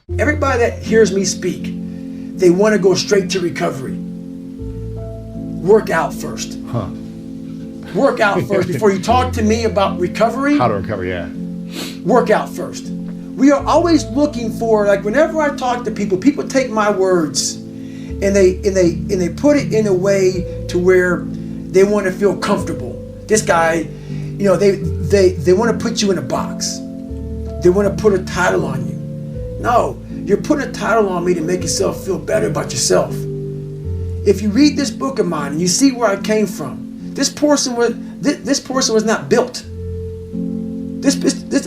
Everybody that hears me speak, they want to go straight to recovery. Work out first. Work out first before you talk to me about recovery. How to recover, yeah. Work out first. We are always looking for, like, whenever I talk to people, people take my words and they put it in a way to where they want to feel comfortable. This guy, you know, they want to put you in a box. They want to put a title on you. No, you're putting a title on me to make yourself feel better about yourself. If you read this book of mine and you see where I came from, this person was not built. This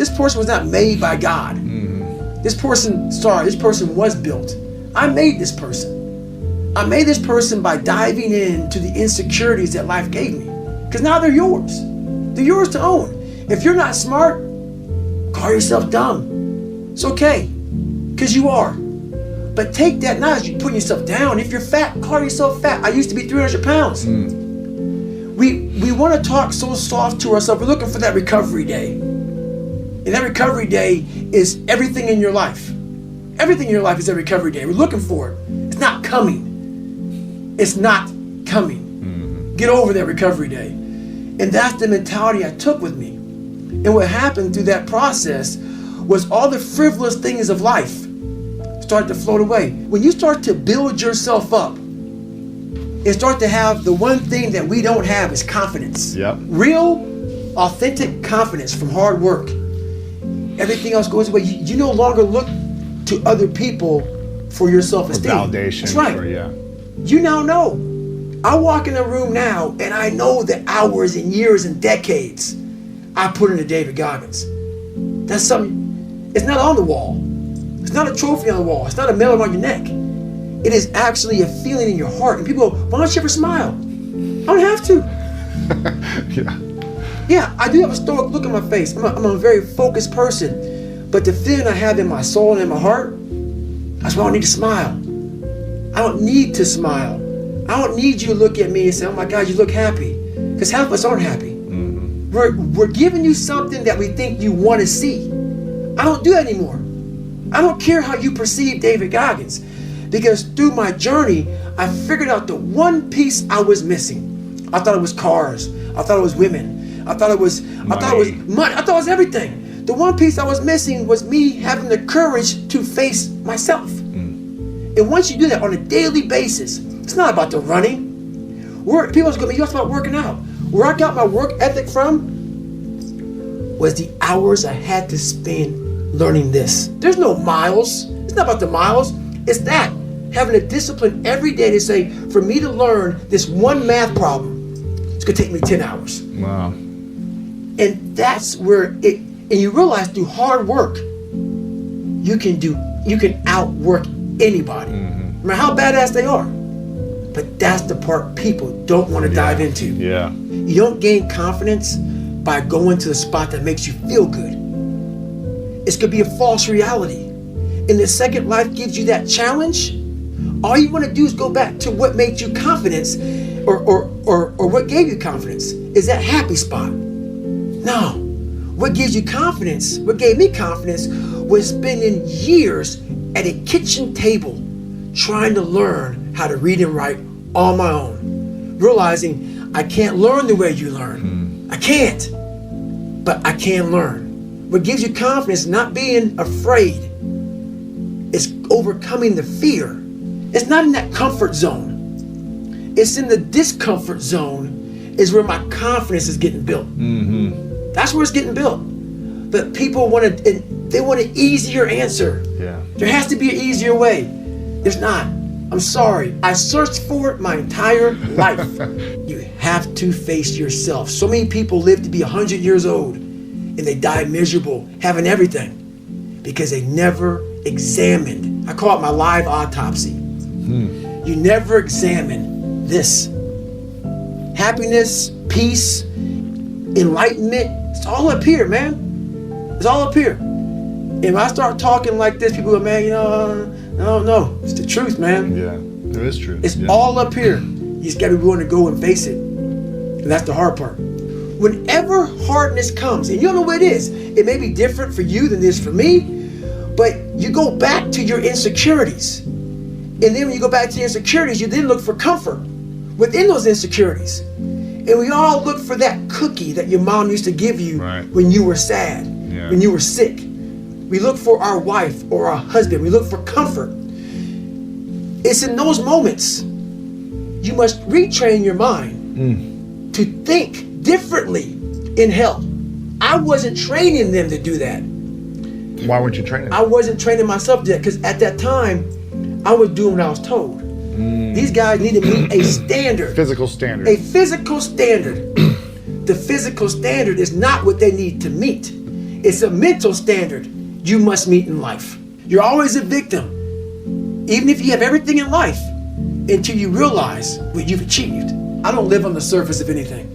person was not made by God. Mm-hmm. This person was built. I made this person. I made this person by diving into the insecurities that life gave me. Because now they're yours. They're yours to own. If you're not smart, call yourself dumb. It's okay, because you are. But take that not as you putting yourself down. If you're fat, call yourself fat. I used to be 300 pounds. We want to talk so soft to ourselves. We're looking for that recovery day. And that recovery day is everything in your life. Everything in your life is a recovery day. We're looking for it. It's not coming. It's not coming. Mm-hmm. Get over that recovery day. And that's the mentality I took with me. And what happened through that process was all the frivolous things of life started to float away. When you start to build yourself up and start to have the one thing that we don't have is confidence. Yep. Real, authentic confidence from hard work. Everything else goes away. You no longer look to other people for your self-esteem. For validation. That's right. You now know. I walk in a room now and I know the hours and years and decades I put into David Goggins. That's something, it's not on the wall. It's not a trophy on the wall. It's not a medal around your neck. It is actually a feeling in your heart. And people go, why don't you ever smile? I don't have to. Yeah, I do have a stoic look on my face. I'm a very focused person. But the feeling I have in my soul and in my heart, that's why I don't need to smile. I don't need to smile. I don't need you to look at me and say, oh my God, you look happy. Because half of us aren't happy. Mm-hmm. We're giving you something that we think you want to see. I don't do that anymore. I don't care how you perceive David Goggins. Because through my journey, I figured out the one piece I was missing. I thought it was cars. I thought it was women. I thought it was money. I thought it was everything. The one piece I was missing was me having the courage to face myself. And once you do that on a daily basis, it's not about the running. People's going to be about working out. Where I got my work ethic from was the hours I had to spend learning this. There's no miles. It's not about the miles. It's that. Having a discipline every day to say, for me to learn this one math problem, it's going to take me 10 hours. Wow. And that's where and you realize through hard work, you can outwork anybody. Mm-hmm. No matter how badass they are. But that's the part people don't want to dive into. Yeah. You don't gain confidence by going to the spot that makes you feel good. It's going to be a false reality. And the second life gives you that challenge, all you want to do is go back to what made you confidence or what gave you confidence is that happy spot. No. What gives you confidence, what gave me confidence was spending years at a kitchen table trying to learn how to read and write on my own. Realizing I can't learn the way you learn. I can't, but I can learn. What gives you confidence, not being afraid, is overcoming the fear. It's not in that comfort zone. It's in the discomfort zone is where my confidence is getting built. Mm-hmm. That's where it's getting built. But people want an easier answer. Yeah. There has to be an easier way. There's not. I'm sorry. I searched for it my entire life. You have to face yourself. So many people live to be 100 years old and they die miserable, having everything because they never examined. I call it my live autopsy. You never examine this. Happiness, peace, enlightenment, it's all up here, man. It's all up here. And when I start talking like this, people go, man, no, it's the truth, man. Yeah, there is truth. It's all up here. You just gotta be willing to go and face it. And that's the hard part. Whenever hardness comes, and you don't know what it is, it may be different for you than it is for me, But you go back to your insecurities. And then when you go back to your insecurities, you then look for comfort within those insecurities. And we all look for that cookie that your mom used to give you when you were sad, when you were sick. We look for our wife or our husband. We look for comfort. It's in those moments you must retrain your mind to think differently in hell. I wasn't training them to do that. Why weren't you training them? I wasn't training myself to that because at that time, I was doing what I was told. These guys need to meet a standard. Physical standard. A physical standard. The physical standard is not what they need to meet. It's a mental standard you must meet in life. You're always a victim, even if you have everything in life, until you realize what you've achieved. I don't live on the surface of anything.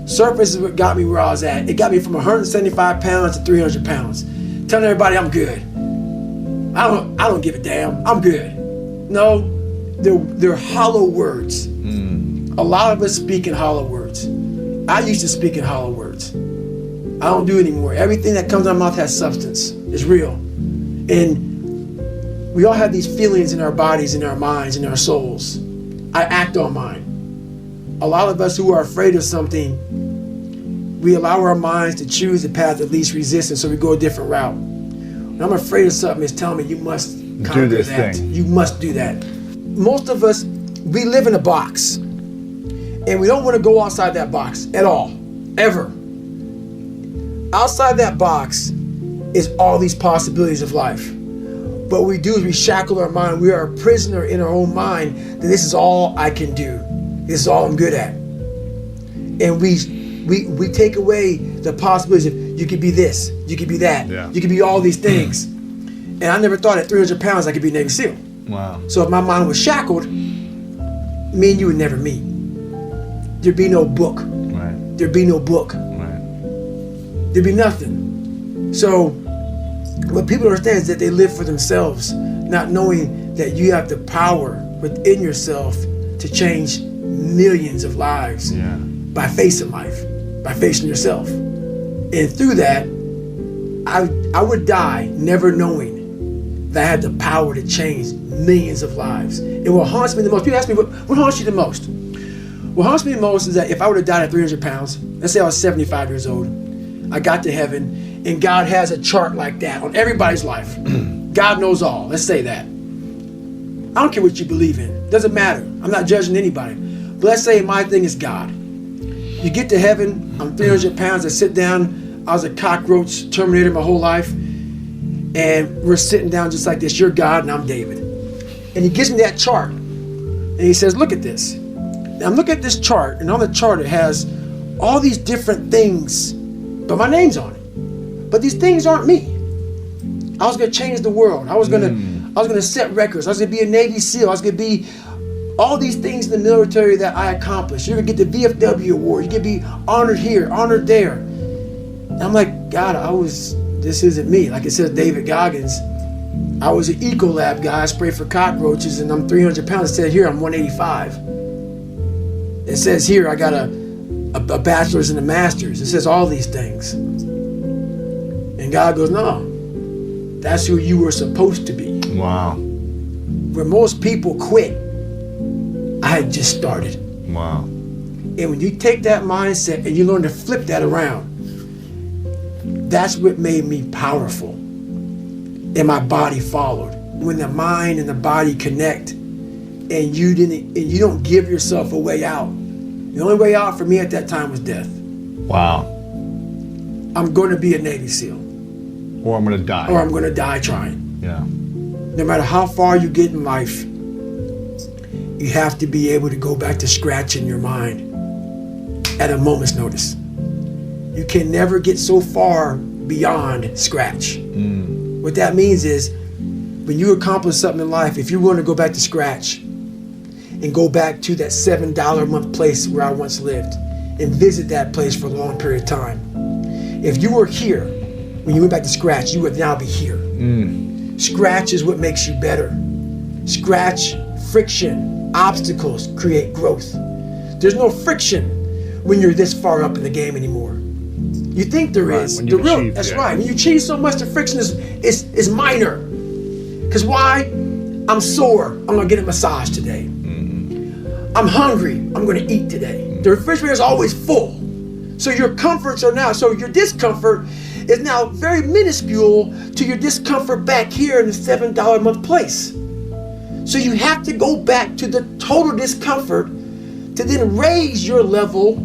Surface is what got me where I was at. It got me from 175 pounds to 300 pounds. Telling everybody I'm good. I don't give a damn. I'm good. No, they're hollow words. A lot of us speak in hollow words. I used to speak in hollow words. I don't do it anymore. Everything that comes out of my mouth has substance. It's real. And we all have these feelings in our bodies, in our minds, in our souls. I act on mine. A lot of us who are afraid of something, we allow our minds to choose the path of least resistance, so we go a different route. When I'm afraid of something, it's telling me you must conquer do this that. thing. You must do that. Most of us, we live in a box, and we don't want to go outside that box at all, ever. Outside that box is all these possibilities of life. What we do is we shackle our mind. We are a prisoner in our own mind that this is all I can do. This is all I'm good at. And we take away the possibilities of you could be this, you could be that, you could be all these things. And I never thought at 300 pounds I could be a Navy SEAL. Wow. So if my mind was shackled, me and you would never meet. There'd be no book. Right. There'd be no book. Right. There'd be nothing. So what people don't understand is that they live for themselves, not knowing that you have the power within yourself to change millions of lives by facing life, by facing yourself. And through that, I would die never knowing that I had the power to change millions of lives. And what haunts me the most, people ask me, what haunts you the most? What haunts me the most is that if I would have died at 300 pounds, let's say I was 75 years old, I got to heaven, and God has a chart like that on everybody's life. God knows all, let's say that. I don't care what you believe in, doesn't matter. I'm not judging anybody. But let's say my thing is God. You get to heaven, I'm 300 pounds, I sit down, I was a cockroach terminator my whole life, and we're sitting down just like this. You're God and I'm David. And he gives me that chart, and he says, look at this. Now I'm looking at this chart, and on the chart it has all these different things, but my name's on it. But these things aren't me. I was gonna change the world. I was gonna set records. I was gonna be a Navy SEAL. I was gonna be all these things in the military that I accomplished. You're gonna get the VFW award. You're gonna be honored here, honored there. And I'm like, God, this isn't me. Like it says David Goggins, I was an Ecolab guy. I sprayed for cockroaches, and I'm 300 pounds. It said here I'm 185. It says here I got a bachelor's and a master's. It says all these things. And God goes, no, that's who you were supposed to be. Wow. Where most people quit, I had just started. Wow. And when you take that mindset and you learn to flip that around, that's what made me powerful. And my body followed. When the mind and the body connect, and you don't give yourself a way out. The only way out for me at that time was death. Wow. I'm going to be a Navy SEAL. Or I'm going to die. Or I'm going to die trying. Yeah. No matter how far you get in life, you have to be able to go back to scratch in your mind at a moment's notice. You can never get so far beyond scratch. What that means is when you accomplish something in life, if you're willing to go back to scratch and go back to that $7 a month place where I once lived and visit that place for a long period of time. If you were here when you went back to scratch, you would now be here. Scratch is what makes you better. Scratch, friction, obstacles create growth. There's no friction when you're this far up in the game anymore. You think there Right, is. when you've achieved, That's yeah. right. When you achieve so much, the friction is minor. Because why? I'm sore. I'm gonna get a massage today. I'm hungry. I'm gonna eat today. The refrigerator is always full. So your comforts are now. So your discomfort is now very minuscule to your discomfort back here in the $7 a month place. So you have to go back to the total discomfort to then raise your level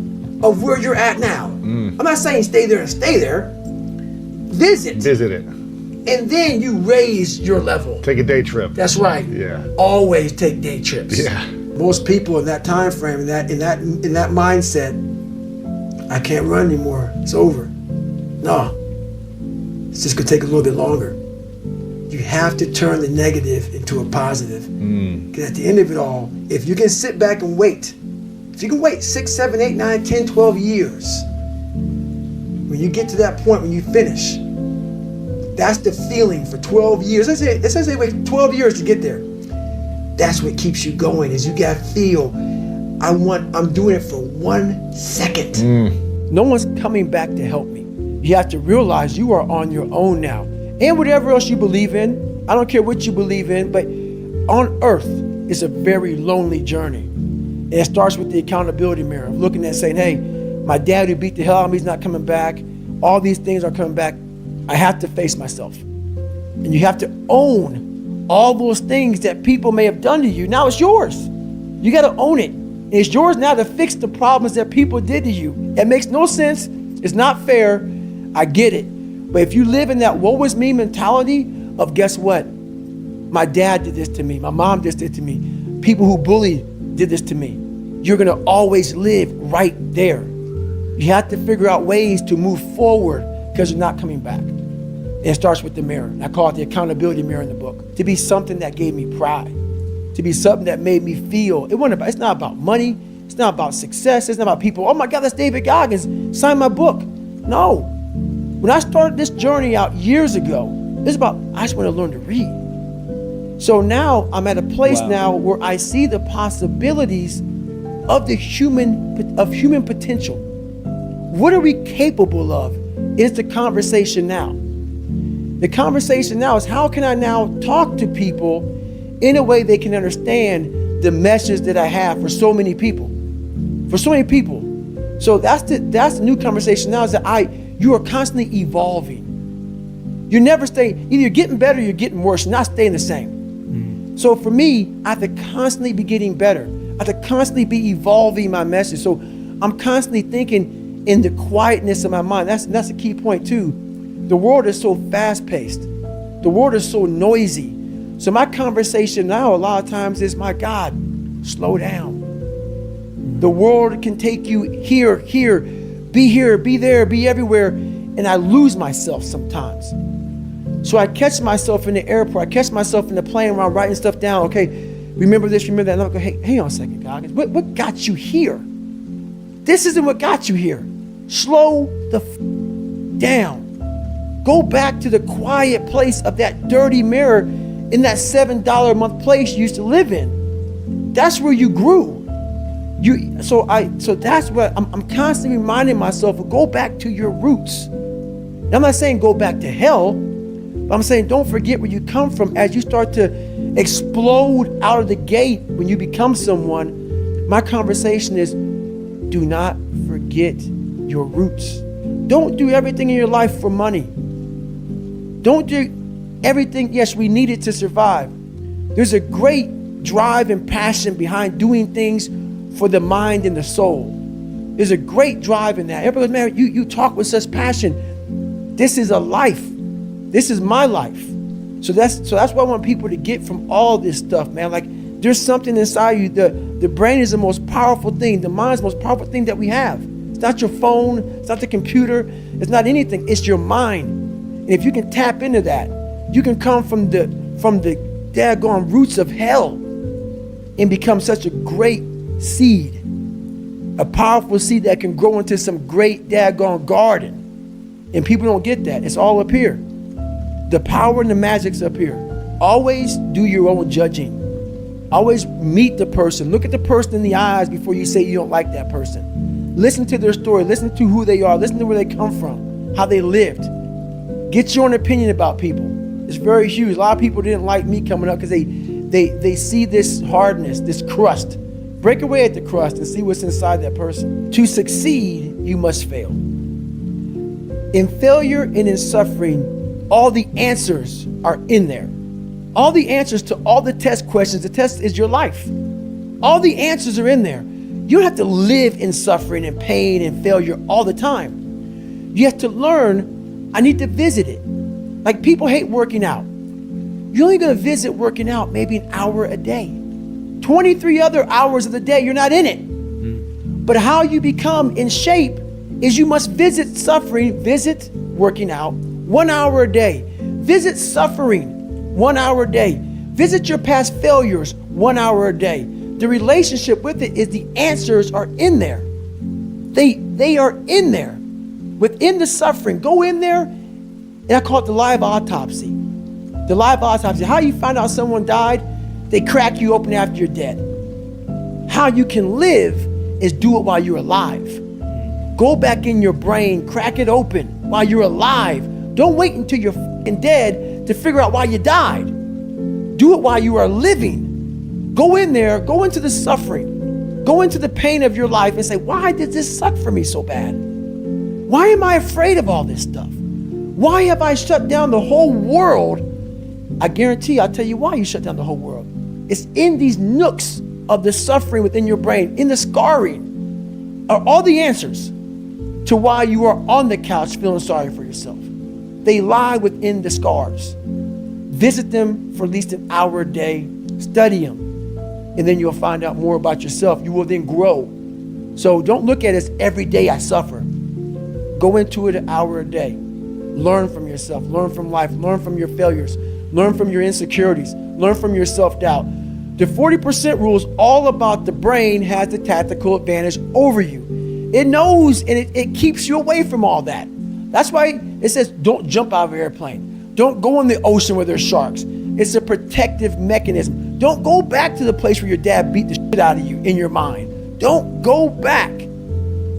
of where you're at now. I'm not saying stay there and stay there. Visit. Visit it. And then you raise your level. Take a day trip. That's right. Yeah. Always take day trips. Yeah. Most people in that time frame, in that mindset, I can't run anymore. It's over. No. It's just gonna take a little bit longer. You have to turn the negative into a positive. Because at the end of it all, if you can sit back and wait, if you can wait 6, 7, 8, 9, 10, 12 years, when you get to that point, when you finish, that's the feeling for 12 years. Let's say they wait 12 years to get there. That's what keeps you going, is you gotta feel, I'm doing it for 1 second. No one's coming back to help me. You have to realize you are on your own now. And whatever else you believe in, I don't care what you believe in, but on earth, it's a very lonely journey. And it starts with the accountability mirror, of looking at saying, hey, my dad who beat the hell out of me is not coming back. All these things are coming back. I have to face myself. And you have to own all those things that people may have done to you. Now it's yours. You got to own it. And it's yours now to fix the problems that people did to you. It makes no sense. It's not fair. I get it. But if you live in that woe is me mentality of, guess what? My dad did this to me. My mom did this to me. People who bullied did this to me. You're going to always live right there. You have to figure out ways to move forward because you're not coming back. And it starts with the mirror. I call it the accountability mirror in the book. To be something that gave me pride. To be something that made me feel. It's not about money. It's not about success. It's not about people. Oh my God, that's David Goggins. Sign my book. No. When I started this journey out years ago, it's about, I just want to learn to read. So now I'm at a place now where I see the possibilities of human potential. What are we capable of is the conversation now. The conversation now is, how can I now talk to people in a way they can understand the message that I have for so many people. So that's the new conversation now, is that you are constantly evolving. You never stay, either you're getting better or you're getting worse. You're not staying the same. So for me, I have to constantly be getting better. I have to constantly be evolving my message. So I'm constantly thinking in the quietness of my mind. That's a key point too. The world is so fast-paced. The world is so noisy. So my conversation now a lot of times is, my God, slow down. The world can take you here, be there, be everywhere, and I lose myself sometimes. So I catch myself in the airport, I catch myself in the plane where I'm writing stuff down. Okay, remember this, remember that. And I go, hey, hang on a second, Goggins. What got you here? This isn't what got you here. Slow the down. Go back to the quiet place of that dirty mirror in that $7 a month place you used to live in. That's where you grew. So that's what I'm constantly reminding myself of. Go back to your roots. And I'm not saying go back to hell, but I'm saying don't forget where you come from. As you start to explode out of the gate when you become someone, my conversation is, do not forget your roots. Don't do everything in your life for money. Don't do everything. Yes, we need it to survive. There's a great drive and passion behind doing things for the mind and the soul. There's a great drive in that. Everybody goes, man, you talk with such passion. This is a life. This is my life. So that's what I want people to get from all this stuff, man. Like, there's something inside you. The brain is the most powerful thing. The mind is the most powerful thing that we have. It's not your phone. It's not the computer. It's not anything. It's your mind. And if you can tap into that, you can come from the daggone roots of hell and become such a great seed, a powerful seed that can grow into some great daggone garden. And people don't get that. It's all up here. The power and the magic's up here. Always do your own judging. Always meet the person. Look at the person in the eyes before you say you don't like that person. Listen to their story. Listen to who they are. Listen to where they come from, how they lived. Get your own opinion about people. It's very huge. A lot of people didn't like me coming up because they see this hardness, this crust. Break away at the crust and see what's inside that person. To succeed, you must fail. In failure and in suffering, all the answers are in there. All the answers to all the test questions. The test is your life. All the answers are in there. You don't have to live in suffering and pain and failure all the time. You have to learn, I need to visit it. Like people hate working out. You're only going to visit working out maybe an hour a day. 23 other hours of the day, you're not in it. But how you become in shape is you must visit suffering, visit working out 1 hour a day. Visit suffering 1 hour a day. Visit your past failures 1 hour a day. The relationship with it is the answers are in there. They are in there. Within the suffering, go in there, and I call it the live autopsy. The live autopsy. How you find out someone died? They crack you open after you're dead. How you can live is do it while you're alive. Go back in your brain, crack it open while you're alive. Don't wait until you're dead to figure out why you died. Do it while you are living. Go in there, go into the suffering, go into the pain of your life and say, why did this suck for me so bad? Why am I afraid of all this stuff? Why have I shut down the whole world? I guarantee I'll tell you why you shut down the whole world. It's in these nooks of the suffering within your brain, in the scarring, are all the answers to why you are on the couch feeling sorry for yourself. They lie within the scars. Visit them for at least an hour a day. Study them. And then you'll find out more about yourself. You will then grow. So don't look at it as every day I suffer. Go into it an hour a day. Learn from yourself. Learn from life. Learn from your failures. Learn from your insecurities. Learn from your self-doubt. The 40% rule is all about the brain has the tactical advantage over you. It knows and it keeps you away from all that. That's why it says don't jump out of an airplane. Don't go in the ocean where there's sharks. It's a protective mechanism. Don't go back to the place where your dad beat the shit out of you in your mind. Don't go back.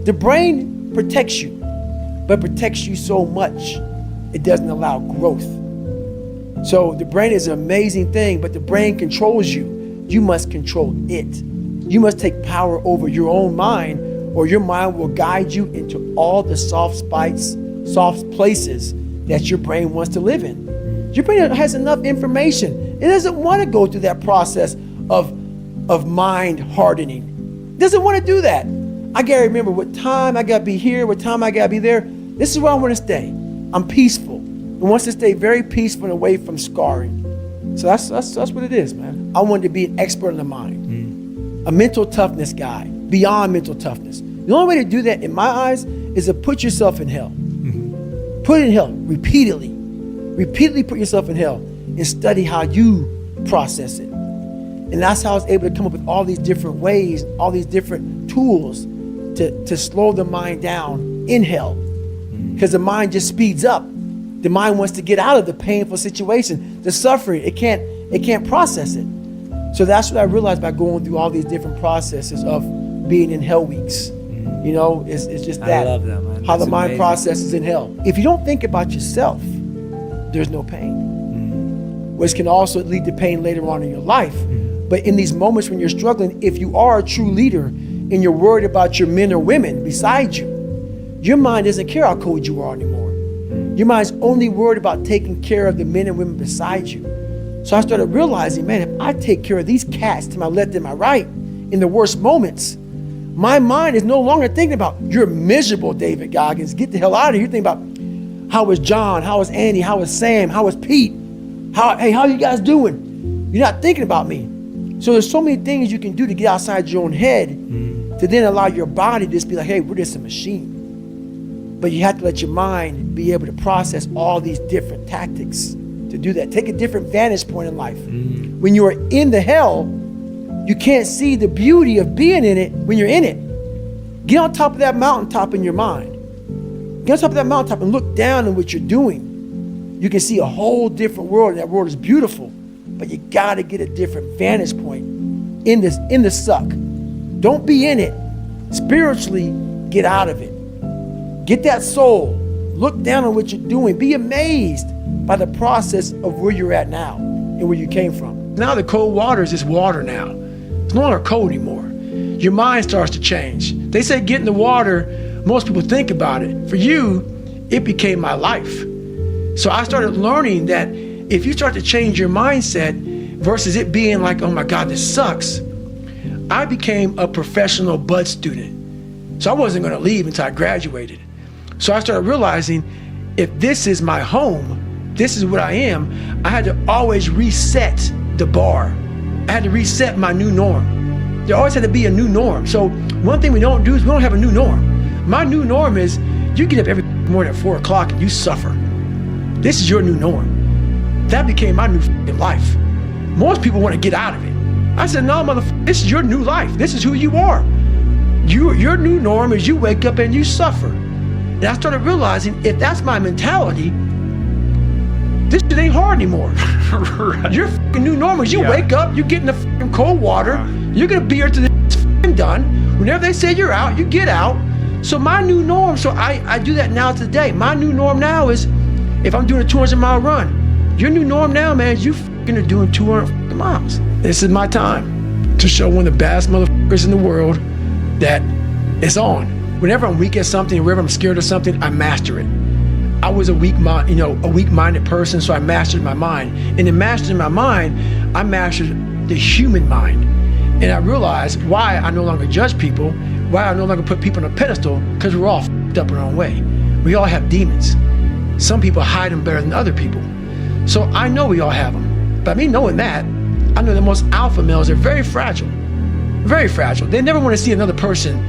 The brain protects you, but protects you so much, it doesn't allow growth. So the brain is an amazing thing, but the brain controls you. You must control it. You must take power over your own mind, or your mind will guide you into all the soft spots, soft places that your brain wants to live in. Your brain has enough information. It doesn't want to go through that process of mind hardening. It doesn't want to do that. I gotta remember what time I gotta be here, what time I gotta be there. This is where I want to stay. I'm peaceful. It wants to stay very peaceful and away from scarring. So that's what it is, man. I wanted to be an expert in the mind, a mental toughness guy, beyond mental toughness. The only way to do that, in my eyes, is to put yourself in hell. Put it in hell repeatedly. Repeatedly put yourself in hell and study how you process it. And that's how I was able to come up with all these different ways, all these different tools to slow the mind down in hell. Because the mind just speeds up. The mind wants to get out of the painful situation, the suffering. It can't process it. So that's what I realized by going through all these different processes of being in hell weeks. You know, it's just that. I love that, man. How That's the mind amazing. processes in hell. If you don't think about yourself, there's no pain, which can also lead to pain later on in your life. But in these moments when you're struggling, if you are a true leader and you're worried about your men or women beside you, your mind doesn't care how cold you are anymore. Your mind's only worried about taking care of the men and women beside you. So I started realizing, man, if I take care of these cats to my left and my right in the worst moments, my mind is no longer thinking about, you're miserable, David Goggins. Get the hell out of here. You're thinking about, how was John? How was Andy? How was Sam? How was Pete? How are you guys doing? You're not thinking about me. So there's so many things you can do to get outside your own head to then allow your body to just be like, hey, we're just a machine. But you have to let your mind be able to process all these different tactics to do that. Take a different vantage point in life. When you are in the hell, you can't see the beauty of being in it when you're in it. Get on top of that mountaintop in your mind. Get on top of that mountaintop and look down on what you're doing. You can see a whole different world, and that world is beautiful. But you gotta get a different vantage point in the suck. Don't be in it. Spiritually, get out of it. Get that soul. Look down on what you're doing. Be amazed by the process of where you're at now and where you came from. Now the cold water is just water now. It's no longer cold anymore. Your mind starts to change. They say get in the water, most people think about it. For you, it became my life. So I started learning that if you start to change your mindset versus it being like, oh my God, this sucks, I became a professional bud student. So I wasn't gonna leave until I graduated. So I started realizing if this is my home, this is what I am, I had to always reset the bar. I had to reset my new norm. There always had to be a new norm. So one thing we don't do is we don't have a new norm. My new norm is you get up every morning at 4 o'clock and you suffer. This is your new norm. That became my new life. Most people want to get out of it. I said, no, motherfucker, this is your new life. This is who you are. Your new norm is you wake up and you suffer. And I started realizing if that's my mentality, this shit ain't hard anymore. Right. Your fucking new norm is you wake up, you get in the fucking cold water, you're gonna be here till it's fucking done. Whenever they say you're out, you get out. So my new norm, so I do that now today. My new norm now is if I'm doing a 200-mile run, your new norm now, man, is you fucking are doing 200 miles. This is my time to show one of the baddest motherfuckers in the world that it's on. Whenever I'm weak at something, whenever I'm scared of something, I master it. I was a weak-minded person, so I mastered my mind. And in mastering my mind, I mastered the human mind. And I realized why I no longer judge people, why I no longer put people on a pedestal, because we're all f***ed up in our own way. We all have demons. Some people hide them better than other people. So I know we all have them. By me knowing that, I know the most alpha males are very fragile. Very fragile. They never want to see another person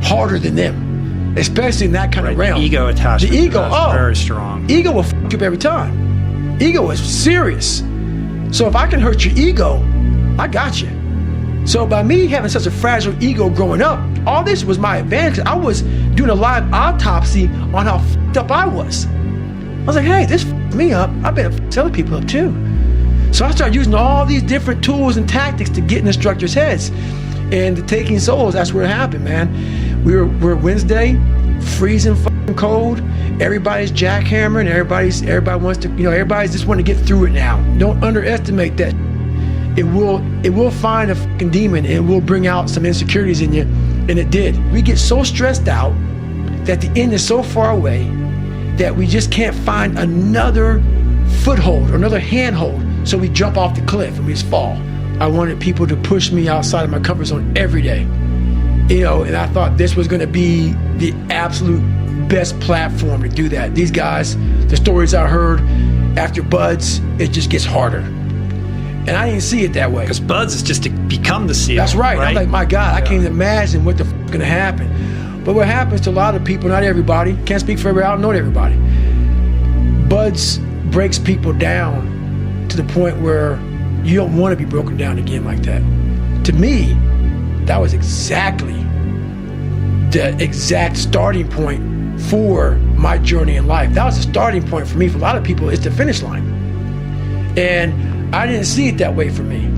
harder than them, especially in that kind of realm. Ego attachment. The ego, very strong. Ego will fuck you up every time. Ego is serious. So if I can hurt your ego, I got you. So by me having such a fragile ego growing up, all this was my advantage. I was doing a live autopsy on how fucked up I was. I was like, hey, this fucked me up. I better fuck other people up too. So I started using all these different tools and tactics to get in instructors' heads. And the taking souls, that's where it happened, man. We're Wednesday, freezing fucking cold. Everybody's jackhammering. Everybody wants to, everybody's just want to get through it now. Don't underestimate that. It will find a fucking demon and it will bring out some insecurities in you, and it did. We get so stressed out that the end is so far away that we just can't find another foothold or another handhold. So we jump off the cliff and we just fall. I wanted people to push me outside of my comfort zone every day. And I thought this was gonna be the absolute best platform to do that. These guys, the stories I heard after Buds, it just gets harder. And I didn't see it that way. Because Buds is just to become the SEAL. That's right. I'm like, my God, I can't even imagine what the f is gonna happen. But what happens to a lot of people, not everybody, can't speak for everybody, I don't know everybody. Buds breaks people down to the point where you don't want to be broken down again like that. To me, that was exactly the exact starting point for my journey in life. That was the starting point for me. For a lot of people, it's the finish line. And I didn't see it that way for me.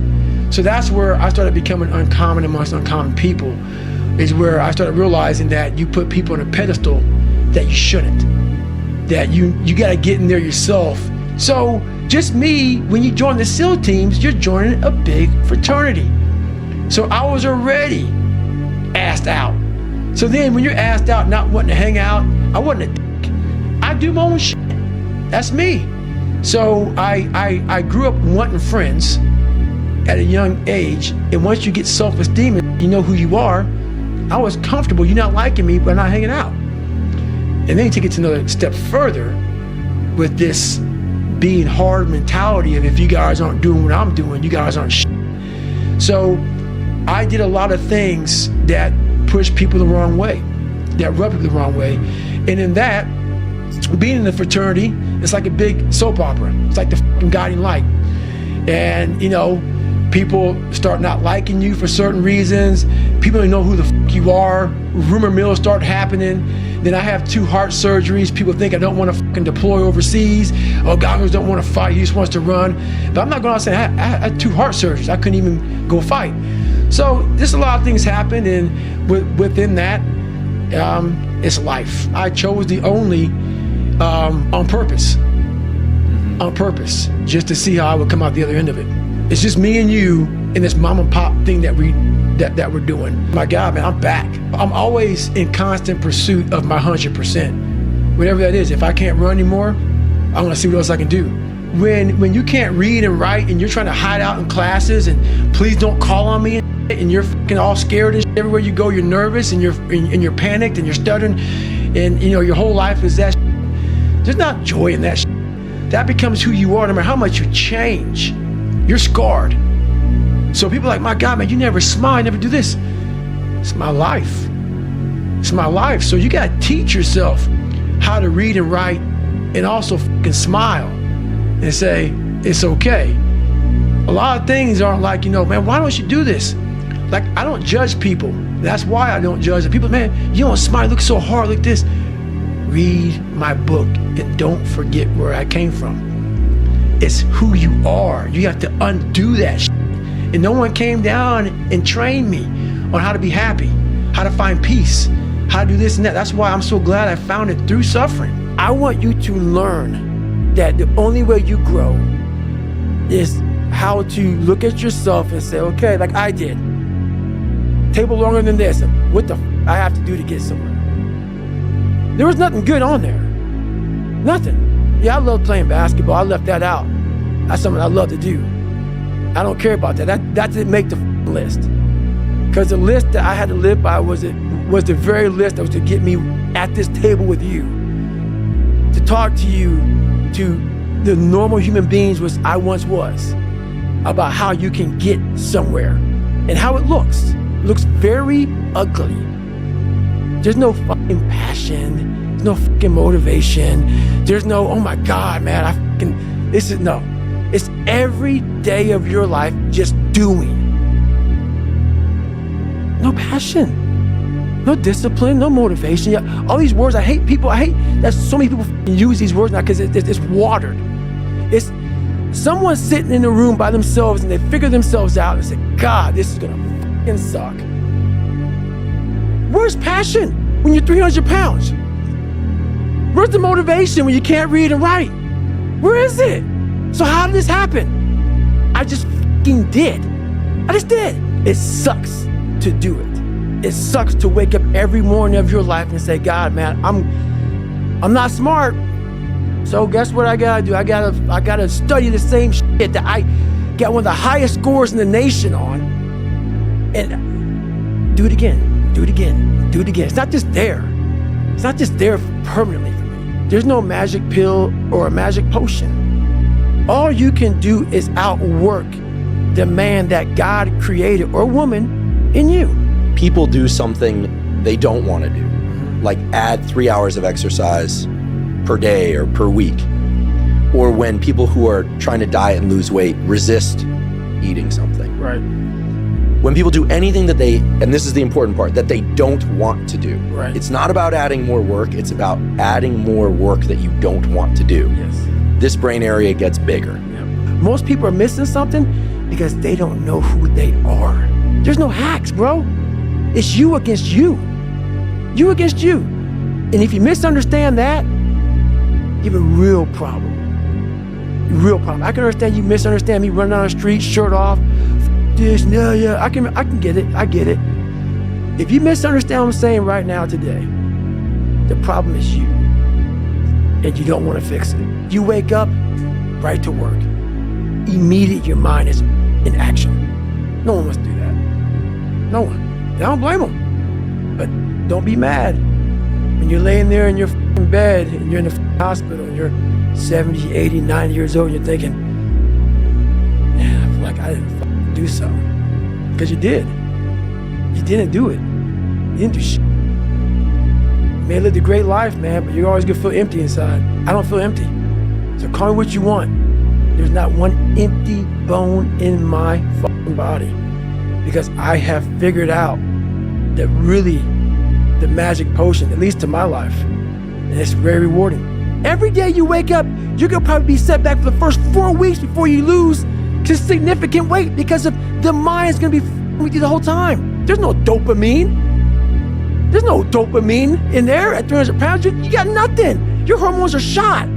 So that's where I started becoming uncommon amongst uncommon people, is where I started realizing that you put people on a pedestal that you shouldn't. That you got to get in there yourself. So just me, when you join the SEAL teams, you're joining a big fraternity. So I was already asked out. So then when you're asked out, not wanting to hang out, I wasn't a dick. I do my own shit. That's me. So I grew up wanting friends at a young age. And once you get self-esteem and you know who you are, I was comfortable. You're not liking me, but I'm not hanging out. And then you take it to another step further with this being hard mentality of if you guys aren't doing what I'm doing, you guys aren't shit. So I did a lot of things that pushed people the wrong way, that rubbed people the wrong way. And in that, being in the fraternity, it's like a big soap opera. It's like the fucking guiding light. And people start not liking you for certain reasons. People don't know who the fuck you are. Rumor mills start happening. Then I have 2 heart surgeries. People think I don't want to fucking deploy overseas. Oh, Goggins don't want to fight. He just wants to run. But I'm not going out saying I had 2 heart surgeries. I couldn't even go fight. So just a lot of things happened, and within that, It's life. I chose the only on purpose. On purpose, just to see how I would come out the other end of it. It's just me and you in this mom and pop thing that we're doing. My God, man, I'm back. I'm always in constant pursuit of my 100%. Whatever that is. If I can't run anymore, I want to see what else I can do. When you can't read and write and you're trying to hide out in classes and please don't call on me and you're fucking all scared and shit. Everywhere you go you're nervous and you're panicked and you're stuttering and you know your whole life is that shit. There's not joy in that shit. That becomes who you are no matter how much you change. You're scarred. So people are like, my God, man, you never smile, you never do this. It's my life. It's my life. So you gotta teach yourself how to read and write and also fucking smile and say, it's okay. A lot of things aren't like, man, why don't you do this? Like, I don't judge people. That's why I don't judge the people. Man, you don't smile, you look so hard like this. Read my book and don't forget where I came from. It's who you are. You have to undo that shit. And no one came down and trained me on how to be happy, how to find peace, how to do this and that. That's why I'm so glad I found it through suffering. I want you to learn that the only way you grow is how to look at yourself and say, okay, like I did. Table longer than this. What the I have to do to get somewhere? There was nothing good on there. Nothing. Yeah, I love playing basketball. I left that out. That's something I love to do. I don't care about that. That didn't make the list. Because the list that I had to live by was the very list that was to get me at this table with you. To talk to you, to the normal human beings I once was. About how you can get somewhere. And how it looks. It looks very ugly. There's no fucking passion. There's no fucking motivation. There's no, oh my God, man, no. It's every day of your life just doing. No passion. No discipline, no motivation. Yeah, all these words, I hate that so many people use these words now because it's watered. It's someone sitting in a room by themselves and they figure themselves out and say, God, this is gonna fucking suck. Where's passion when you're 300 pounds? Where's the motivation when you can't read and write? Where is it? So how did this happen? I just fucking did. I just did. It sucks to do it. It sucks to wake up every morning of your life and say, God, man, I'm not smart. So guess what I gotta do? I gotta study the same shit that I got one of the highest scores in the nation on and do it again, do it again, do it again. It's not just there. It's not just there permanently for me. There's no magic pill or a magic potion. All you can do is outwork the man that God created or woman in you. People do something they don't want to do, like add 3 hours of exercise per day or per week. Or when people who are trying to diet and lose weight resist eating something. Right. When people do anything that and this is the important part, that they don't want to do. Right. It's not about adding more work, it's about adding more work that you don't want to do. Yes. This brain area gets bigger. Yeah. Most people are missing something because they don't know who they are. There's no hacks, bro. It's you against you. You against you. And if you misunderstand that, you have a real problem. Real problem. I can understand you misunderstand me running down the street, shirt off, this, yeah, I can get it. I get it. If you misunderstand what I'm saying right now today, the problem is you. And you don't want to fix it. You wake up, right to work. Immediate, your mind is in action. No one wants to do that. No one. I don't blame them. But don't be mad. When you're laying there in your bed and you're in the hospital and you're 70, 80, 90 years old and you're thinking, man, I feel like I didn't do something. Because you did. You didn't do it. You didn't do shit. You may have lived a great life, man, but you're always gonna feel empty inside. I don't feel empty. So call me what you want. There's not one empty bone in my fucking body. Because I have figured out that really the magic potion, at least to my life, and it's very rewarding. Every day you wake up, you're gonna probably be set back for the first 4 weeks before you lose to significant weight because of the mind is gonna be with you the whole time. There's no dopamine. There's no dopamine in there at 300 pounds. You got nothing. Your hormones are shot.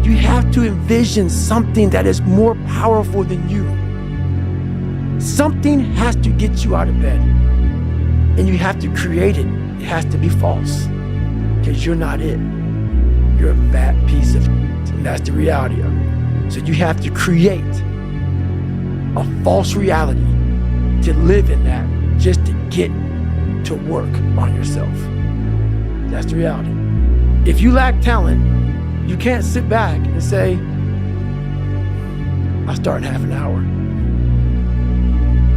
You have to envision something that is more powerful than you. Something has to get you out of bed. And you have to create it. It has to be false. Because you're not it. You're a fat piece of shit. And that's the reality of it. So you have to create a false reality to live in that just to get to work on yourself. That's the reality. If you lack talent, you can't sit back and say, I'll start in half an hour.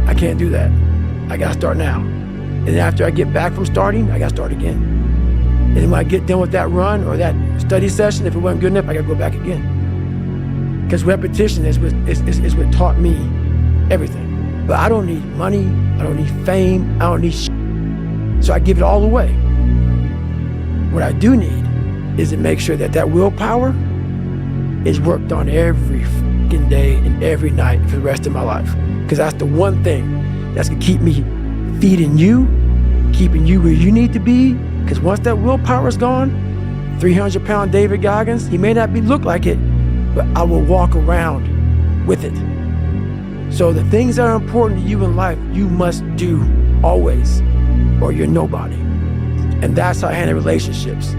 I can't do that. I gotta start now. And then after I get back from starting, I gotta start again. And then when I get done with that run or that study session, if it wasn't good enough, I gotta go back again. Because repetition is what taught me everything. But I don't need money, I don't need fame, I don't need shit. So I give it all away. What I do need is to make sure that that willpower is worked on every fucking day and every night for the rest of my life. Because that's the one thing that's gonna keep me feeding you, keeping you where you need to be. Because once that willpower is gone, 300-pound David Goggins, he may not look like it, but I will walk around with it. So the things that are important to you in life, you must do always, or you're nobody. And that's how I handle relationships.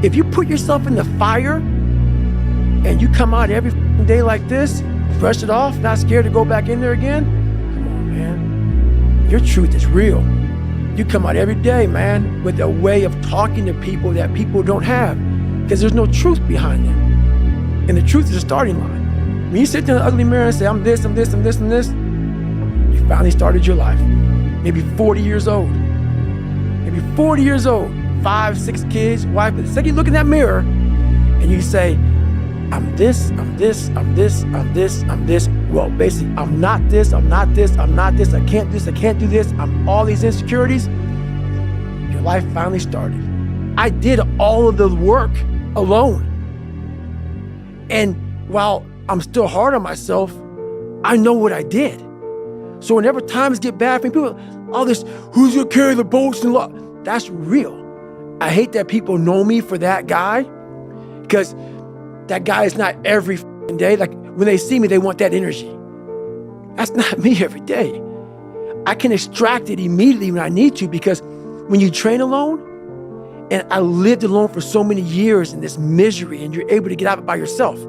If you put yourself in the fire and you come out every day like this, brush it off, not scared to go back in there again, come on, man. Your truth is real. You come out every day, man, with a way of talking to people that people don't have, because there's no truth behind them. And the truth is a starting line. When you sit there in the ugly mirror and say, I'm this, I'm this, I'm this, I'm this, you finally started your life. Maybe 40 years old. Maybe 40 years old, 5, 6 kids, wife. But the second you look in that mirror and you say, I'm this, I'm this, I'm this, I'm this, I'm this. Well, basically, I'm not this, I'm not this, I'm not this, I can't do this, I can't do this. I'm all these insecurities. Your life finally started. I did all of the work alone. And while I'm still hard on myself, I know what I did. So whenever times get bad for me, people, all this, who's gonna carry the boats and law? That's real. I hate that people know me for that guy, because that guy is not every day. Like when they see me, they want that energy. That's not me every day. I can extract it immediately when I need to, because when you train alone, and I lived alone for so many years in this misery, and you're able to get out of it by yourself,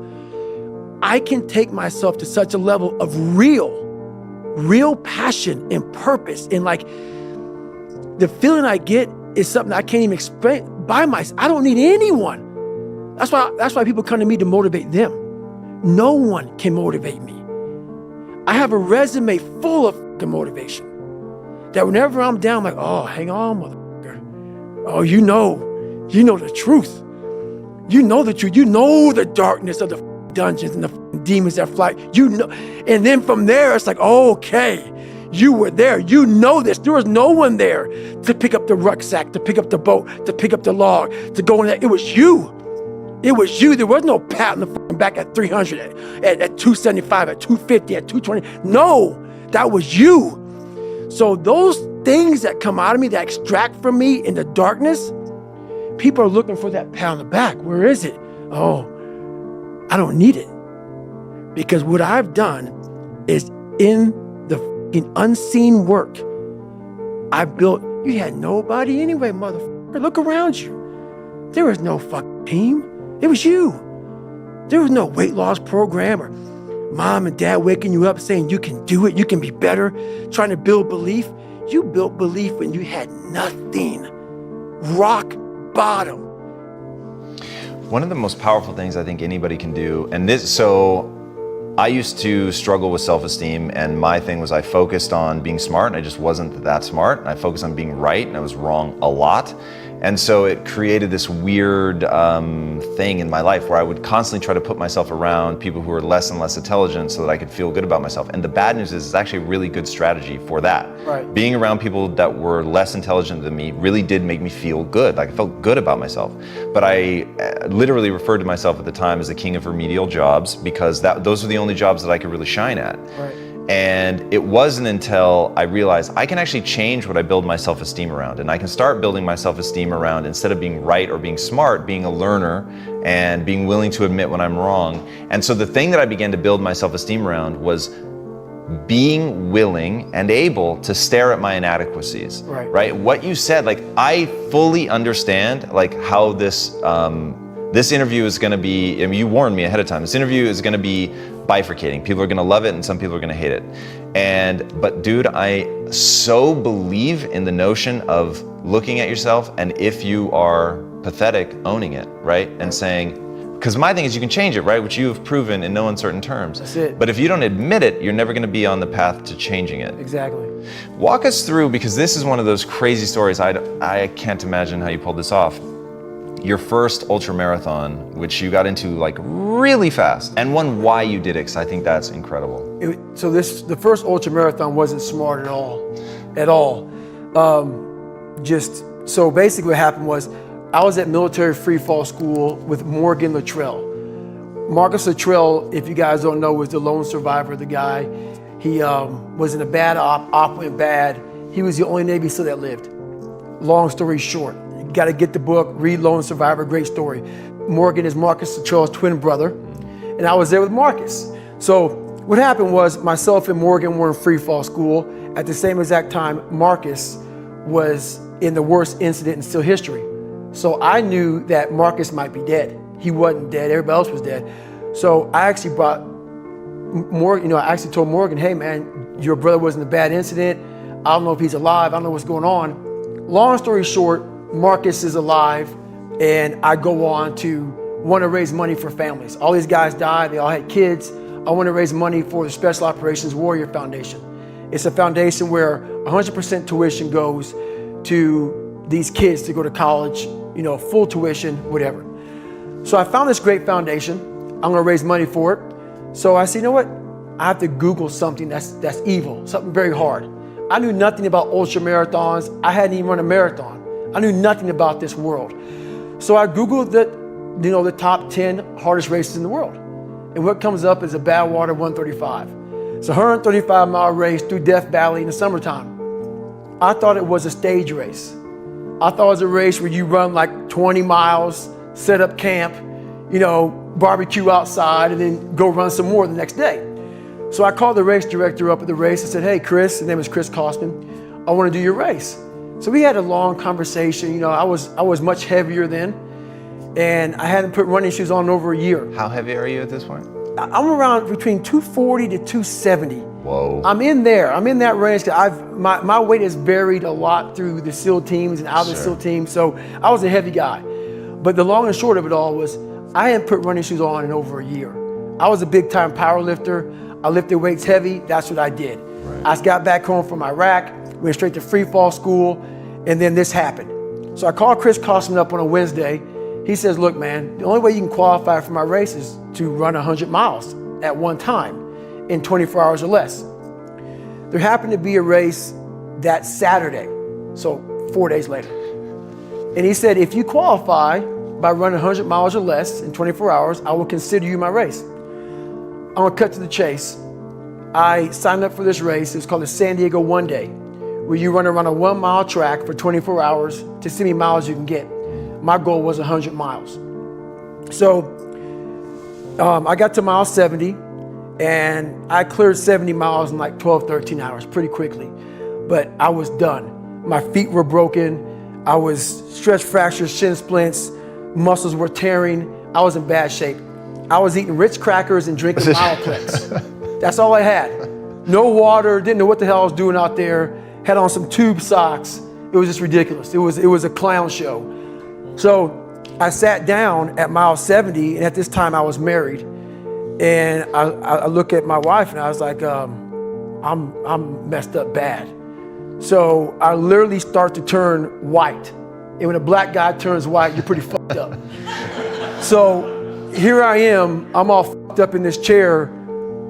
I can take myself to such a level of real passion and purpose. And like the feeling I get is something I can't even explain by myself. I don't need anyone. That's why people come to me to motivate them. No one can motivate me. I have a resume full of motivation that whenever I'm down, I'm like, oh, hang on, motherfucker. Oh, you know the truth. You know the truth. You know the darkness of the dungeons and the demons that fly. You know, and then from there, it's like, okay, you were there. You know this. There was no one there to pick up the rucksack, to pick up the boat, to pick up the log, to go in there. It was you. It was you. There was no pat on the back at 300, at 275, at 250, at 220. No, that was you. So those things that come out of me, that extract from me in the darkness, people are looking for that pat on the back. Where is it? Oh, I don't need it. Because what I've done is in the unseen work I built. You had nobody anyway, motherfucker. Look around you. There was no fucking team. It was you. There was no weight loss program or mom and dad waking you up saying you can do it, you can be better, trying to build belief. You built belief when you had nothing. Rock bottom. One of the most powerful things I think anybody can do, so I used to struggle with self-esteem, and my thing was I focused on being smart, and I just wasn't that smart. And I focused on being right, and I was wrong a lot. And so it created this weird thing in my life where I would constantly try to put myself around people who were less and less intelligent so that I could feel good about myself. And the bad news is it's actually a really good strategy for that. Right. Being around people that were less intelligent than me really did make me feel good. Like I felt good about myself. But I literally referred to myself at the time as the king of remedial jobs, because those were the only jobs that I could really shine at. Right. And it wasn't until I realized I can actually change what I build my self-esteem around. And I can start building my self-esteem around, instead of being right or being smart, being a learner and being willing to admit when I'm wrong. And so the thing that I began to build my self-esteem around was being willing and able to stare at my inadequacies. Right? What you said, like, I fully understand like how this interview is going to be. I mean, you warned me ahead of time. This interview is going to be bifurcating. People are going to love it and some people are going to hate it. But dude, I so believe in the notion of looking at yourself, and if you are pathetic, owning it, right? And saying, because my thing is you can change it, right? Which you have proven in no uncertain terms. That's it. But if you don't admit it, you're never going to be on the path to changing it. Exactly. Walk us through, because this is one of those crazy stories. I can't imagine how you pulled this off. Your first ultra marathon, which you got into like really fast, and one why you did it, because I think that's incredible. The first ultra marathon wasn't smart at all. So basically what happened was, I was at military free fall school with Morgan Luttrell. Marcus Luttrell, if you guys don't know, was the lone survivor, the guy. He was in a bad op went bad. He was the only Navy SEAL that lived. Long story short, you gotta get the book, read Lone Survivor, great story. Morgan is Marcus Luttrell's twin brother, and I was there with Marcus. So what happened was, myself and Morgan were in free fall school. At the same exact time, Marcus was in the worst incident in SEAL history. So I knew that Marcus might be dead. He wasn't dead, everybody else was dead. So I actually brought Morgan, I actually told Morgan, hey man, your brother was in a bad incident. I don't know if he's alive, I don't know what's going on. Long story short, Marcus is alive, and I go on to want to raise money for families. All these guys died, they all had kids. I want to raise money for the Special Operations Warrior Foundation. It's a foundation where 100% tuition goes to these kids to go to college, full tuition, whatever. So I found this great foundation. I'm gonna raise money for it. So I said, you know what? I have to Google something that's evil, something very hard. I knew nothing about ultra marathons. I hadn't even run a marathon. I knew nothing about this world. So I Googled the top 10 hardest races in the world. And what comes up is a Badwater 135. It's a 135-mile race through Death Valley in the summertime. I thought it was a stage race. I thought it was a race where you run like 20 miles, set up camp, barbecue outside, and then go run some more the next day. So I called the race director up at the race and said, hey, Chris, his name is Chris Kosman, I want to do your race. So we had a long conversation. I was much heavier then, and I hadn't put running shoes on in over a year. How heavy are you at this point? I'm around between 240 to 270. Whoa. I'm in that range. My weight has varied a lot through the SEAL teams and out of the SEAL teams, so I was a heavy guy. But the long and short of it all was, I hadn't put running shoes on in over a year. I was a big time power lifter. I lifted weights heavy, that's what I did. Right. I got back home from Iraq, went straight to free fall school, and then this happened. So I called Chris Kosman up on a Wednesday. He says, look man, the only way you can qualify for my race is to run 100 miles at one time in 24 hours or less. There happened to be a race that Saturday, so 4 days later. And he said, if you qualify by running 100 miles or less in 24 hours, I will consider you my race. I'm gonna cut to the chase. I signed up for this race. It was called the San Diego One Day, where you run around a 1 mile track for 24 hours to see how many miles you can get. My goal was 100 miles. So I got to mile 70, and I cleared 70 miles in like 12, 13 hours pretty quickly. But I was done. My feet were broken. I was stress fractures, shin splints, muscles were tearing. I was in bad shape. I was eating Ritz crackers and drinking Mileplex. That's all I had. No water, didn't know what the hell I was doing out there. Had on some tube socks. It was just ridiculous. It was a clown show. So I sat down at mile 70, and at this time I was married. And I look at my wife and I was like, I'm messed up bad. So I literally start to turn white. And when a black guy turns white, you're pretty fucked up. So here I am, I'm all fucked up in this chair.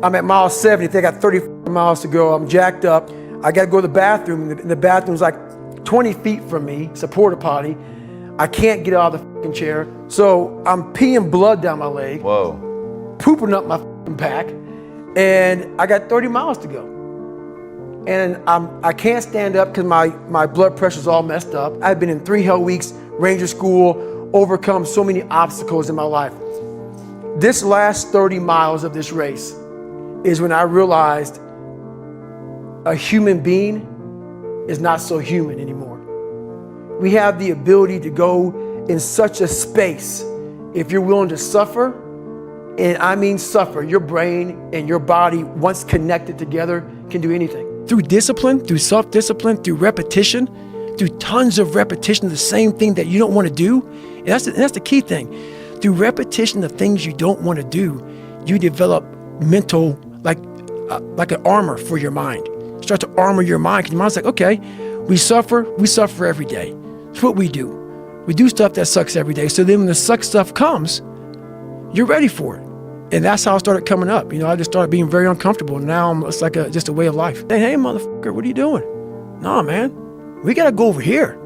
I'm at mile 70, I think I got 30 miles to go. I'm jacked up. I gotta go to the bathroom, and the bathroom's like 20 feet from me, it's a porta potty. I can't get out of the fucking chair. So I'm peeing blood down my leg. Whoa. Pooping up my fucking back. And I got 30 miles to go. And I can't stand up because my blood pressure's all messed up. I've been in 3 hell weeks, Ranger School, overcome so many obstacles in my life. This last 30 miles of this race is when I realized a human being is not so human anymore. We have the ability to go in such a space if you're willing to suffer, and I mean suffer. Your brain and your body, once connected together, can do anything. Through discipline, through self-discipline, through repetition, through tons of repetition of the same thing that you don't want to do, and that's the key thing. Through repetition of things you don't want to do, you develop mental, like an armor for your mind. You start to armor your mind, because your mind's like, okay, we suffer every day. It's what we do. We do stuff that sucks every day. So then when the suck stuff comes, you're ready for it. And that's how I started coming up. I just started being very uncomfortable. Now it's like just a way of life. Hey, motherfucker, what are you doing? Nah, man, we got to go over here.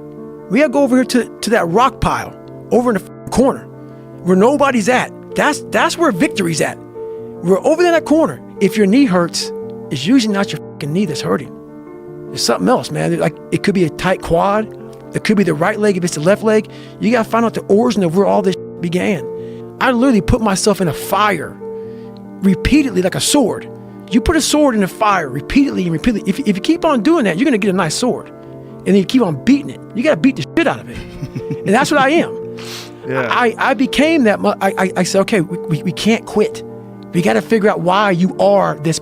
We got to go over here to that rock pile over in the corner where nobody's at. That's where victory's at. We're over in that corner. If your knee hurts, it's usually not your fucking knee that's hurting. It's something else, man. Like, it could be a tight quad. It could be the right leg if it's the left leg. You got to find out the origin of where all this began. I literally put myself in a fire repeatedly like a sword. You put a sword in a fire repeatedly and repeatedly. If you keep on doing that, you're going to get a nice sword. And then you keep on beating it. You got to beat the shit out of it. And that's what I am. Yeah. I became that. I said, okay, we can't quit. We got to figure out why you are this.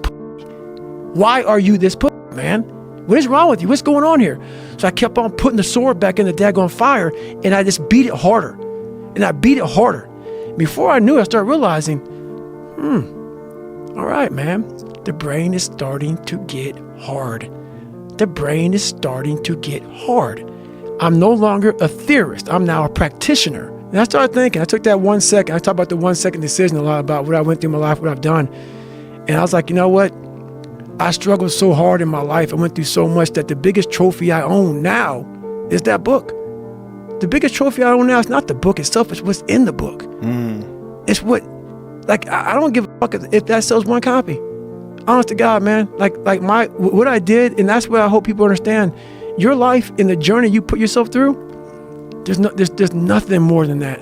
Why are you this man? What is wrong with you? What's going on here? So I kept on putting the sword back in the daggone fire, and I just beat it harder. And I beat it harder. Before I knew it, I started realizing, all right, man, the brain is starting to get hard. The brain is starting to get hard. I'm no longer a theorist. I'm now a practitioner. And I started thinking, I took that 1 second. I talk about the 1 second decision a lot, about what I went through in my life, what I've done. And I was like, you know what? I struggled so hard in my life. I went through so much that the biggest trophy I own now is that book. The biggest trophy I own now is not the book itself, it's what's in the book. It's what, like, I don't give a fuck if that sells 1 copy. Honest to God, man. Like what I did, and that's what I hope people understand. Your life and the journey you put yourself through, there's nothing more than that.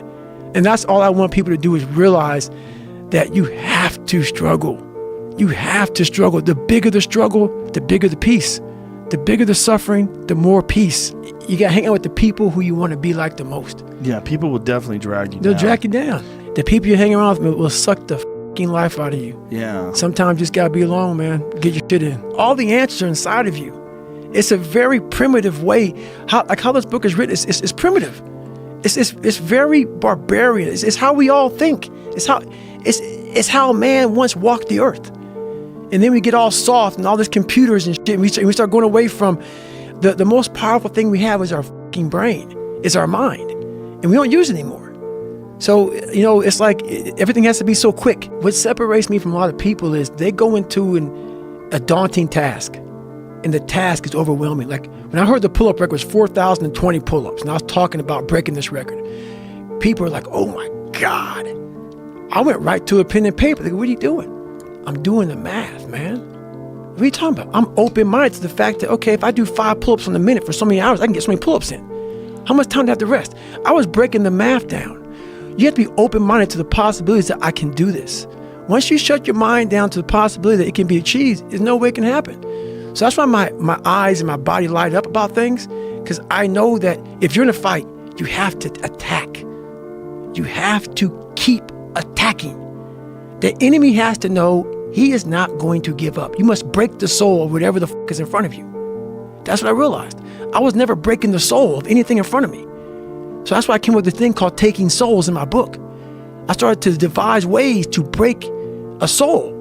And that's all I want people to do, is realize that you have to struggle. You have to struggle. The bigger the struggle, the bigger the peace. The bigger the suffering, the more peace. You got to hang out with the people who you want to be like the most. Yeah, people will definitely drag you down. They'll drag you down. The people you hang around with will suck the fucking life out of you. Yeah. Sometimes you just got to be alone, man. Get your shit in. All the answers are inside of you. It's a very primitive way. How this book is written, it's primitive. It's very barbarian. It's how we all think. It's how man once walked the earth. And then we get all soft and all this computers and shit. And we start going away from the most powerful thing we have is our fucking brain. It's our mind. And we don't use it anymore. So, it's like everything has to be so quick. What separates me from a lot of people is they go into a daunting task. And the task is overwhelming. Like, when I heard the pull-up record was 4,020 pull-ups, and I was talking about breaking this record, people are like, oh my God. I went right to a pen and paper. They go, what are you doing? I'm doing the math, man. What are you talking about? I'm open-minded to the fact that, okay, if I do 5 pull-ups in a minute for so many hours, I can get so many pull-ups in. How much time do I have to rest? I was breaking the math down. You have to be open-minded to the possibilities that I can do this. Once you shut your mind down to the possibility that it can be achieved, there's no way it can happen. So that's why my eyes and my body light up about things, because I know that if you're in a fight, you have to attack. You have to keep attacking. The enemy has to know he is not going to give up. You must break the soul of whatever the fuck is in front of you. That's what I realized. I was never breaking the soul of anything in front of me. So that's why I came up with the thing called Taking Souls in my book. I started to devise ways to break a soul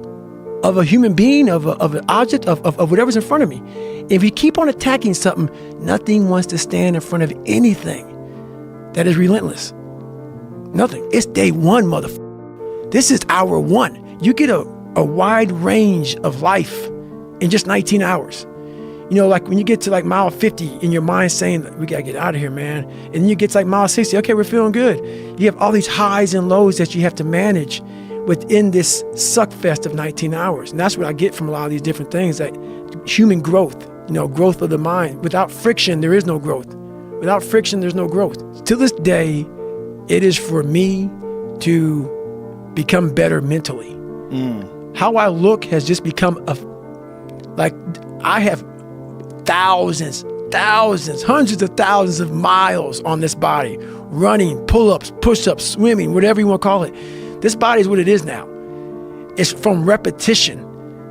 of a human being, of an object, of whatever's in front of me. If you keep on attacking something, nothing wants to stand in front of anything that is relentless. Nothing. It's day one, motherfucker. This is hour 1. You get a wide range of life in just 19 hours. Like when you get to like mile 50 in your mind saying, we got to get out of here, man. And then you get to like mile 60. Okay, we're feeling good. You have all these highs and lows that you have to manage within this suck fest of 19 hours. And that's what I get from a lot of these different things, that human growth, growth of the mind. Without friction, there is no growth. Without friction, there's no growth. To this day, it is for me to become better mentally. How I look has just become I have thousands, hundreds of thousands of miles on this body, running, pull-ups, push-ups, swimming, whatever you want to call it. This body is what it is now. It's from repetition.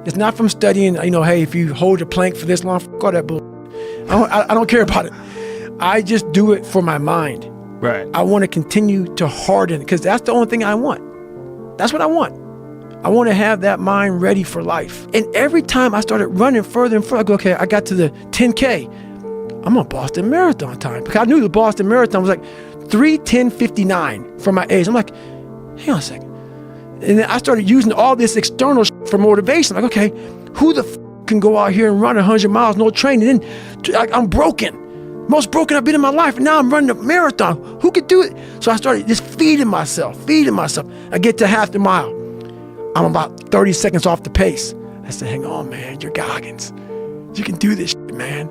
It's not from studying, hey, if you hold a plank for this long, all that bull. I don't care about it. I just do it for my mind. Right. I want to continue to harden, because that's the only thing I want. That's what I want. I want to have that mind ready for life. And every time I started running further and further, I go, okay, I got to the 10K. I'm on Boston Marathon time, because I knew the Boston Marathon was like 3:10:59 for my age. I'm like, hang on a second. And then I started using all this external for motivation. I'm like, okay, who the can go out here and run 100 miles, no training? And then I'm broken. Most broken I've been in my life. And now I'm running a marathon. Who could do it? So I started just feeding myself. I get to half the mile. I'm about 30 seconds off the pace. I said, hang on, man, you're Goggins. You can do this shit, man.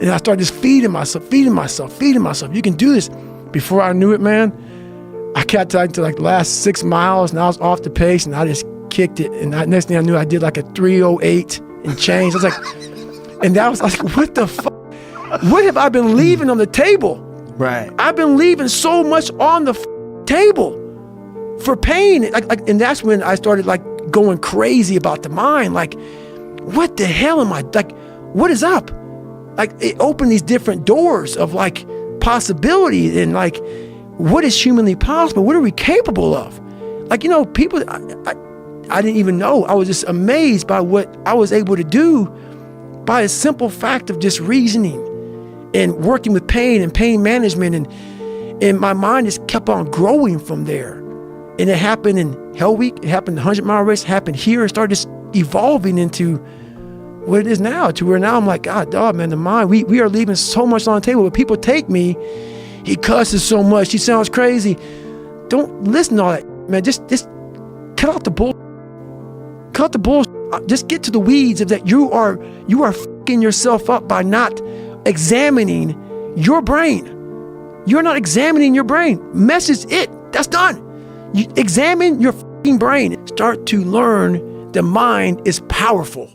And I started just feeding myself. You can do this. Before I knew it, man, I got to like the last 6 miles, and I was off the pace, and I just kicked it. And next thing I knew, I did like a 3:08 and change. I was like, and that was like, what the fuck? What have I been leaving on the table? Right. I've been leaving so much on the table for pain. And that's when I started going crazy about the mind. Like, what the hell am I, what is up? It opened these different doors of possibility and what is humanly possible? What are we capable of? People, I didn't even know. I was just amazed by what I was able to do by a simple fact of just reasoning and working with pain and pain management. And my mind just kept on growing from there. And it happened in Hell Week. It happened in the 100-mile race. It happened here, and started just evolving into what it is now, to where now I'm like, God, dog, man, the mind, we are leaving so much on the table. But people take me, he cusses so much, he sounds crazy. Don't listen to all that, man. Just cut out the bull. Cut the bull. Just get to the weeds of that. You are fucking yourself up by not examining your brain. You're not examining your brain. Message it. That's done. You examine your fucking brain. Start to learn the mind is powerful.